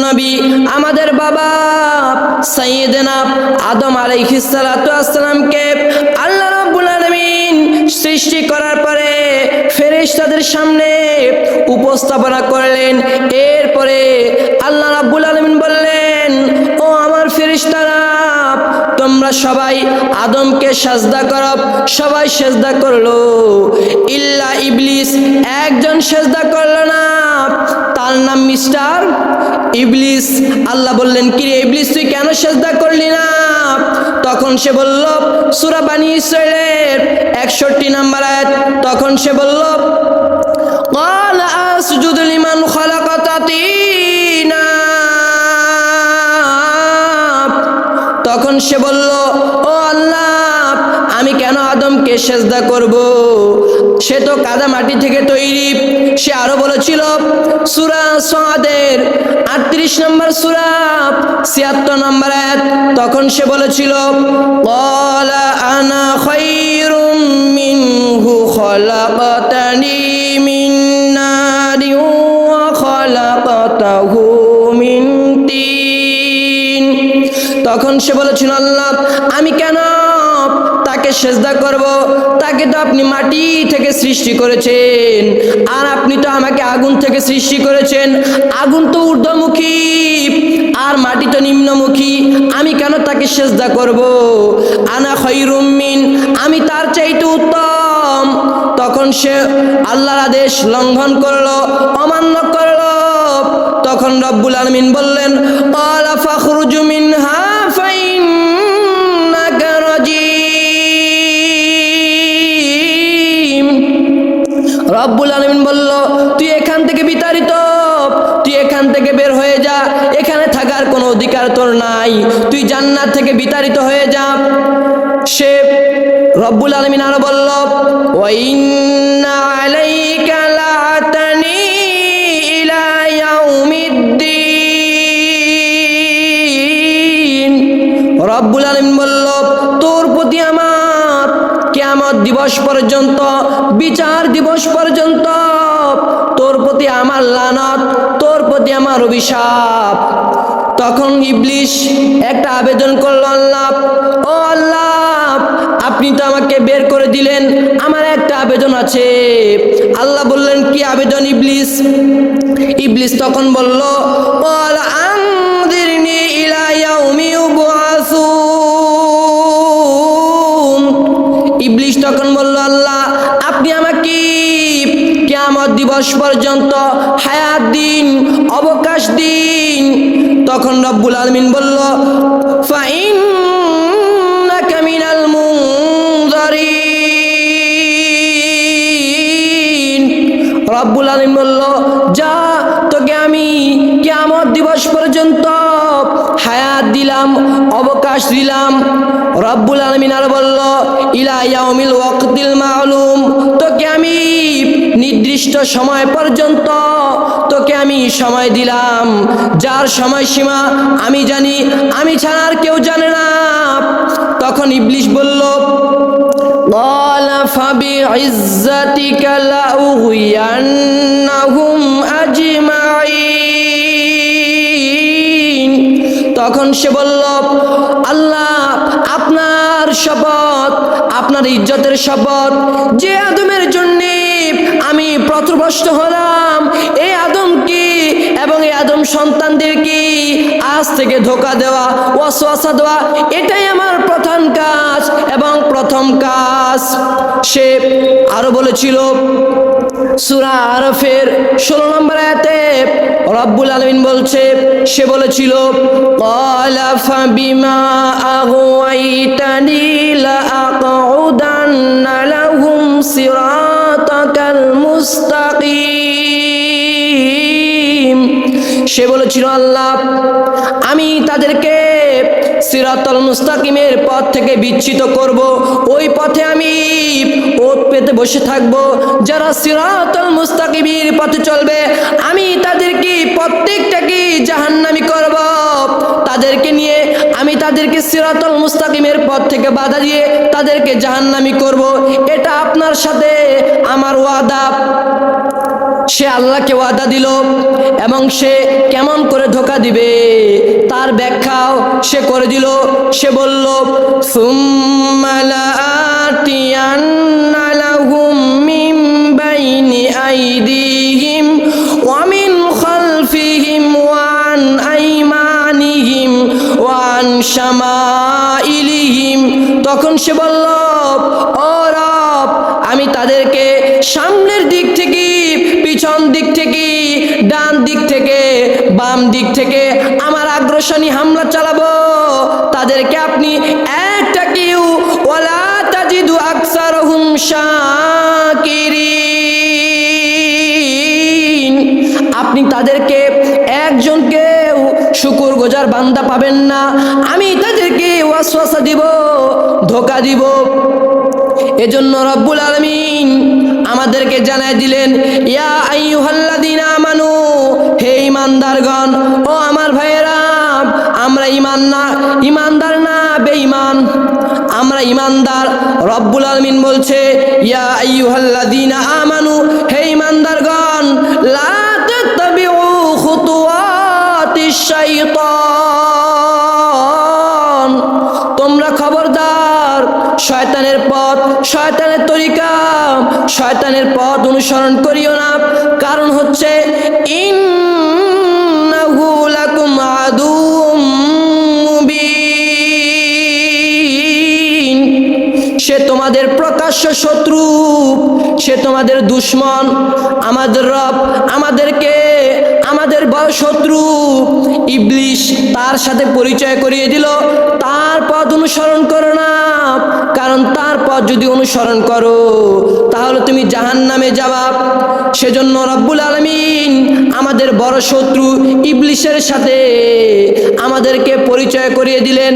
নবী আমাদের বাবা সাইয়েদেনা আদম আলাইহিস সালাতু ওয়াস সালামকে আল্লাহ রাব্বুল আলামিন সৃষ্টি করার পরে ফেরেশতাদের সামনে উপস্থাপনা করলেন। এরপরে আল্লাহ রাব্বুল আলামিন বললেন, ও আমার ফেরেশতারা, তোমরা সবাই আদমকে সাজদা করো। সবাই সাজদা করলো, ইল্লা ইবলিস, একজন সাজদা করলো না, তার নাম মিস্টার ইবলিস। আল্লাহ বললেন, কি রে ইবলিস, তুই কেন সাজদা করলি না? তখন সে বলল, সূরা বনী ইসরাঈলের 61 নম্বর আয়াত। তখন সে বলল, ক্বালা আসজুদু লিমান খালাকাতা তিনা। তখন সে বলল, ও আল্লাহ, আমি কেন আদমকে সেজদা করব? সে তো কাদা মাটি থেকে তৈরি। সে আরো বলেছিল সূরা সাদের 38 নম্বর সূরা 76 নম্বর আয়াত। তখন সে বলেছিল, ক্বালা আনা খায়রুম মিনহু খালাকাতানি মিন নারিন ওয়া খালাকাতাহু মিন তিন। তখন সে বলেছিল, আল্লাহ, আমি কেন তাকে সেজদা করব? তাকে তো আপনি মাটি থেকে সৃষ্টি করেছেন, আর আপনি তো আমাকে আগুন থেকে সৃষ্টি করেছেন। আগুন তো ঊর্ধ্বমুখী আর মাটি তো নিম্নমুখী, আমি কেন তাকে সেজদা করব? আনা খায়রুম মিন, আমি তার চাইতে উত্তম। তখন সে আল্লাহর আদেশ লঙ্ঘন করলো, অমান্য করলো। তখন রব্বুল আলামিন বললেন, ক্বালা ফাখরুজ মিনহা ফাইন্নাকা রাজিম। রব্বুল আলামিন বলল, তুই এখান থেকে বিতাড়িত, তুই এখান থেকে বের হয়ে যা, এখানে থাকার কোনো অধিকার তোর নাই, তুই জান্নাত থেকে বিতাড়িত হয়ে যা। সে রব্বুল আলামিন আরো বলল, ওয়া ইন্না আলাইকা লাআতানি ইলা ইয়াউমিদ্দিন। রব্বুল আলামিন বলল, তোর প্রতি আমার কিয়ামত দিবস পর্যন্ত, বিচার দিবস পর্যন্ত তোর প্রতি আমার লানত, তোর প্রতি আমার অভিশাপ। তখন ইবলিস একটা আবেদন করলো, আল্লাহ, ও আল্লাহ, আপনি তো আমাকে বের করে দিলেন, আমার একটা আবেদন আছে। আল্লাহ বললেন, কি আবেদন ইবলিস? ইবলিস তখন বলল, ক্বালা আনযিরনি ইলা ইয়াউমি ইউবআসুন। ইবলিস তখন বলল, আল্লাহ, আপনি আমাকে কিয়ামত দিবস পর্যন্ত হায়াত দিন, অবকাশ দিন। তখন রব্বুল আলামিন বলল, ফাইন্নাকা মিনাল মুনযারিন। রব্বুল আলামিন বলল, যা, তোকে আমি কিয়ামত দিবস পর্যন্ত হায়াত দিলাম, অবকাশ দিলাম। রব্বুল আলামিন আর বলল, ইলা ইয়াউমিল ওয়াক্তিল মা'লুম, তোকে আমি নির্দিষ্ট সময় পর্যন্ত তোকে আমি সময় দিলাম, যার সময়সীমা আমি জানি, আমি ছাড়া আর কেউ জানে না। তখন ইবলিস বলল, ক্বালা ফাবিইজ্জাতিকা লাউগওয়িয়ান্নাহুম আজমাইন। তখন সে বলল, আল্লাহ, আপনার শপথ, আপনার ইজ্জতের শপথ, যে আদমের জন্য আমি পথভ্রষ্ট হলাম, এই আদমকে এবং এই আদম সন্তানদেরকে আজ থেকে ধোঁকা দেওয়া, ওয়াসওয়াসা দেওয়া, এটাই আমার প্রধান কাজ এবং প্রথম কাজ। সে আরো বলেছিল সূরা আরাফের 16 নম্বর আয়াতে রব্বুল আলামিন বলছে, সে বলেছিল, ক্বালা ফাবিমা আগওয়াইতানি লাআকউদান্না লাহুম সিরাতাকাল মুস্তাকিম। সে বলেছিল, আল্লাহ, আমি তাদেরকে সিরাতুল মুস্তাকিমের পথ থেকে বিচ্যুত করব, ওই পথে আমি ওত পেতে বসে থাকব। যারা সিরাতুল মুস্তাকিমের পথে চলবে, আমি তাদেরকে প্রত্যেকটাকে জাহান্নামী করব। তাদেরকে নিয়ে আমি তাদেরকে সিরাতুল মুস্তাকিমের পথ থেকে বাধা দিয়ে তাদেরকে জাহান্নামী করব। এটা আপনার সাথে আমার ওয়াদা। সে আল্লাহকে ওয়াদা দিল এবং সে কেমন করে ধোঁকা দিবে তার ব্যাখ্যাও সে করে দিল। সে বলল সুম্মা লাআতিয়ান্না লাহুম মিন বাইনি আইদিহিম ওয়া মিন খালফিহিম ওয়া আন আইমানিহিম ওয়া আন শামাইলিহিম। তখন সে বলল, ও রব, আমি তাদেরকে সামনের দিক থেকে, পিছন দিক থেকে, ডান দিক থেকে, বাম দিক থেকে আমার আগ্রাসনী হামলা চালাবো। তাদেরকে আপনি একটা কেউ ওয়ালা তাজিদু আকসারহুম শাকিরিন, আপনি তাদেরকে একজনকেও শুকরগুজার বান্দা পাবেন না। আমি তাদেরকে ওয়াসওয়াসা দিব, ধোঁকা দিব। এজন্য রব্বুল আলামিন আমাদেরকে জানায় দিলেন, ইয়া আইয়ুহাল্লাযীনা আমানু, হে ঈমানদারগণ, ও আমার ভাইয়েরা, আমরা ঈমানদার না বেঈমান, আমরা ঈমানদার। রব্বুল আলামিন বলছে, ইয়া আইয়ুহাল্লাযীনা আমানু, হে ঈমানদারগণ, লা তাত্তাবিউ খুতুওয়াতিশ শাইতান, তোমরা খবরদার শয়তানের পথ, শয়তানের তরিকা, শয়তানের পথ অনুসরণ করিও না। কারণ হচ্ছে ইন্নাহু লাকুম আদুউম মুবিন, সে তোমাদের প্রকাশ্য শত্রু, সে তোমাদের দুশমন। আমাদের রব আমাদের বড় শত্রু ইবলিস, তার সাথে পরিচয় করিয়ে দিল, তার পথ অনুসরণ করো না। কারণ তার পথ যদি অনুসরণ করো তাহলে তুমি জাহান্নামে যাবা। সেজন্য রব্বুল আলামিন আমাদের বড় শত্রু ইবলিসের সাথে আমাদেরকে পরিচয় করিয়ে দিলেন।